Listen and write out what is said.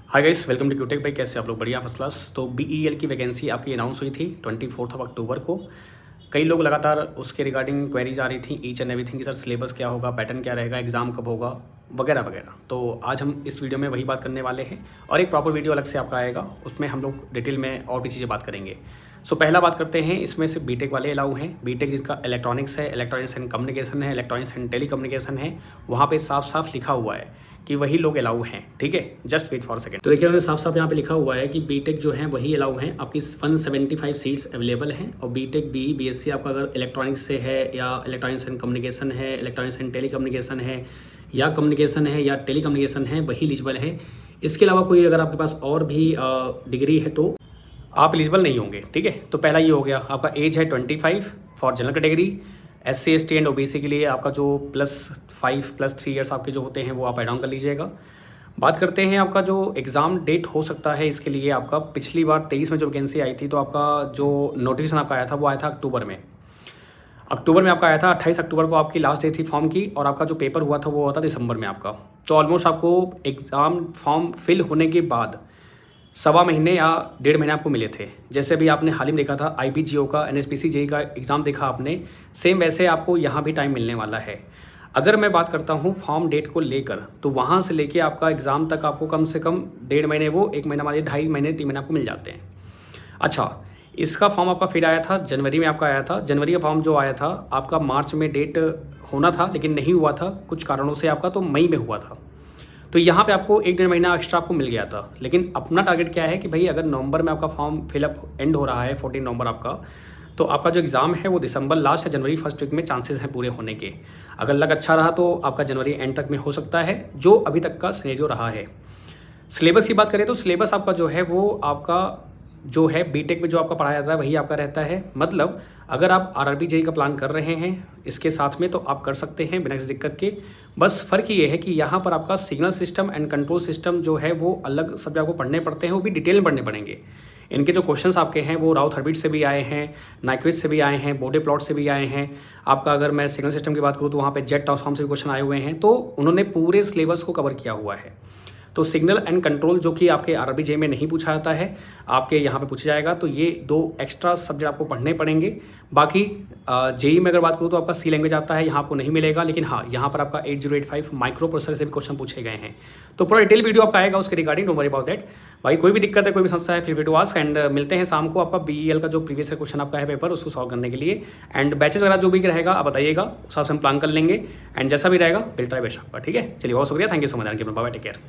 Hi guys, welcome to क्यूटेक भाई। कैसे आप लोग? बढ़िया, फर्स्ट क्लास। तो बीईएल की वैकेंसी आपकी अनाउंस हुई थी 24 अक्टूबर को। कई लोग लगातार उसके रिगार्डिंग क्वेरीज आ रही थी, ईच एंड एवरीथिंग कि सर सिलेबस क्या होगा, पैटर्न क्या रहेगा, एग्ज़ाम कब होगा, वगैरह वगैरह। तो आज हम इस वीडियो में वही बात करने वाले हैं और एक प्रॉपर वीडियो अलग से आपका आएगा, उसमें हम लोग डिटेल में और भी चीज़ें बात करेंगे। सो पहला बात करते हैं, इसमें से बीटेक वाले अलाउ हैं। बीटेक जिसका इलेक्ट्रॉनिक्स है, इलेक्ट्रॉनिक्स एंड कम्युनिकेशन है, इलेक्ट्रॉनिक्स एंड टेली कम्युनिकेशन है, वहाँ पे साफ साफ लिखा हुआ है कि वही लोग अलाउ हैं। ठीक है, जस्ट वेट फॉर सेकंड। तो देखिए, उन्होंने साफ साफ यहाँ पे लिखा हुआ है कि बीटेक जो है वही अलाउ हैं। आपकी 175 सीट्स अवेलेबल हैं और बीटेक बीएससी आपका अगर इलेक्ट्रॉनिक्स से है या इलेक्ट्रॉनिक्स एंड कम्युनिकेशन है, इलेक्ट्रॉनिक्स एंड टेली कम्युनिकेशन है या कम्युनिकेशन है या टेली कम्युनिकेशन है, वही एलिजिबल है। इसके अलावा कोई अगर आपके पास और भी डिग्री है तो आप एलिजिबल नहीं होंगे। ठीक है, तो पहला ये हो गया। आपका एज है 25 for general category. SC ST and OBC के लिए आपका जो +5 +3 ईयर्स आपके जो होते हैं वो आप ऐड ऑन कर लीजिएगा। बात करते हैं आपका जो एग्ज़ाम डेट हो सकता है इसके लिए। आपका पिछली बार 23 में जो वैकेंसी आई थी तो आपका जो नोटिफिकेशन आपका आया था वो आया था अक्टूबर में। आपका आया था 28 अक्टूबर को आपकी लास्ट डे थी फॉर्म की, और आपका जो पेपर हुआ था वो हुआ था दिसंबर में आपका। तो ऑलमोस्ट आपको एग्ज़ाम फॉर्म फिल होने के बाद 1.25 महीने या 1.5 महीने आपको मिले थे। जैसे अभी आपने हाल ही में देखा था IPGO का, NSPC JEE का एग्ज़ाम देखा आपने, सेम वैसे आपको यहाँ भी टाइम मिलने वाला है। अगर मैं बात करता हूँ फॉर्म डेट को लेकर, तो वहाँ से लेके आपका एग्ज़ाम तक आपको कम से कम 1.5 महीने, वो 1 महीना मानिए, 2.5 महीने 3 महीने आपको मिल जाते हैं। अच्छा, इसका फॉर्म आपका फिर आया था जनवरी में। आपका आया था जनवरी का फॉर्म जो आया था आपका, मार्च में डेट होना था लेकिन नहीं हुआ था कुछ कारणों से आपका, तो मई में हुआ था। तो यहाँ पे आपको 1-1.5 महीना एक्स्ट्रा आपको मिल गया था। लेकिन अपना टारगेट क्या है कि भाई अगर नवंबर में आपका फॉर्म फिलअप एंड हो रहा है 14 नवंबर आपका, तो आपका जो एग्ज़ाम है वो दिसंबर लास्ट या जनवरी फर्स्ट वीक में चांसेस हैं पूरे होने के। अगर लक अच्छा रहा तो आपका जनवरी एंड तक में हो सकता है, जो अभी तक का सिनेरियो रहा है। सिलेबस की बात करें तो सिलेबस आपका जो है वो आपका जो है बीटेक में जो आपका पढ़ाया जाता है वही आपका रहता है। मतलब अगर आप RRB JEE का प्लान कर रहे हैं इसके साथ में तो आप कर सकते हैं बिना किसी दिक्कत के। बस फ़र्क ये है कि यहाँ पर आपका signal system and control system जो है वो अलग सब्जेक्ट आपको पढ़ने पड़ते हैं, वो भी डिटेल में पढ़ने पड़ेंगे। इनके जो क्वेश्चंस आपके हैं वो राउथ हर्बिट से भी आए हैं, नाइक्विस्ट से भी आए हैं, बोडे प्लॉट से भी आए हैं। आपका अगर मैं सिग्नल सिस्टम की बात करूँ तो वहाँ पे जेट ट्रांसफॉर्म से भी क्वेश्चन आए हुए हैं। तो उन्होंने पूरे सिलेबस को कवर किया हुआ है। तो सिग्नल एंड कंट्रोल जो कि आपके RRB JEE में नहीं पूछा जाता है, आपके यहाँ पे पूछा जाएगा। तो ये 2 एक्स्ट्रा सब्जेक्ट आपको पढ़ने पड़ेंगे। बाकी JEE में अगर बात करूँ तो आपका C लैंग्वेज आता है, यहाँ आपको नहीं मिलेगा। लेकिन हाँ, यहाँ पर आपका 8085 माइक्रो प्रोसेसर से भी क्वेश्चन पूछे गए हैं। तो पूरा डिटेल वीडियो आपका आएगा उसके regarding, don't worry about that. भाई कोई भी दिक्कत है, कोई भी समस्या है, फिर वीडियो आस्क। एंड मिलते हैं शाम को आपका BEL का जो प्रीवियस क्वेश्चन आपका है पेपर, उसको सॉल्व करने के लिए। एंड बैचेस वगैरह जो भी रहेगा आप बताइएगा, उस हिसाब से हम प्लान कर लेंगे। एंड जैसा भी रहेगा विल ट्राई बेस्ट आपका। ठीक है, चलिए, बहुत शुक्रिया, thank you so much. Bye, take care.